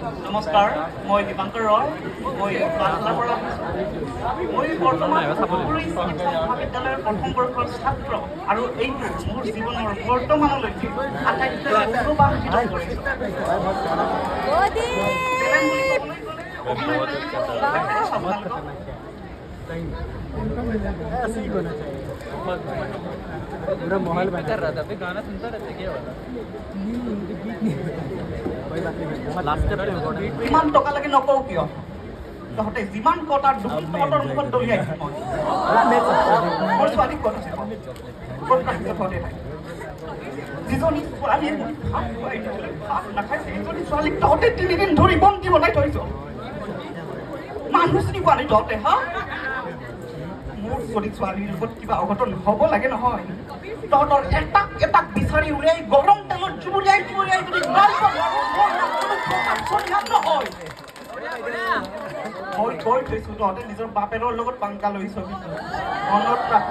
নমস্কাৰ, মই দীপাংকৰ ৰয়। মই বাংলাৰ পৰা আহিছোঁ। মই বৰ্তমান ধুবুৰী চিকিৎসা মহাবিদ্যালয়ৰ প্ৰথম বৰ্ষৰ ছাত্ৰ আৰু এইটো মোৰ জীৱনৰ বৰ্তমানলৈকে আটাইতকৈ গৌৰৱান্বিত কৰিছে। पूरा माहौल कर रहा था अभी गाना सुनता रहता क्या वाला लास्ट करते हैं ইমান টকা লাগে নকওঁ কিয় তহঁতে যিমান কটাৰ দুগুণ তহঁতৰ মুখত দলিয়াই মোৰ ছোৱালীক ক'ত আছে ক'ত ৰাখিছে তহঁতে যিজনী ছোৱালীয়ে মোক ভাত খুৱাই দিছিলে ভাত নাখায় সেইজনী ছোৱালীক তহঁতে 3 দিন ধৰি বন্তি বনাই থৈছ মানুহ চিনি পোৱা নাই তহঁতে হা মোৰ যদি ছোৱালীৰ লগত কিবা অঘটন হ'ব লাগে নহয় তহঁতৰ এটাক বিচাৰি উলিয়াই গৰম তেলত জুবুৰিয়াই যদি মাৰিব নহয় মই কৈ থৈছোঁ তহঁতে নিজৰ বাপেৰৰ লগত পাংকা লৈছ মনত ৰাখ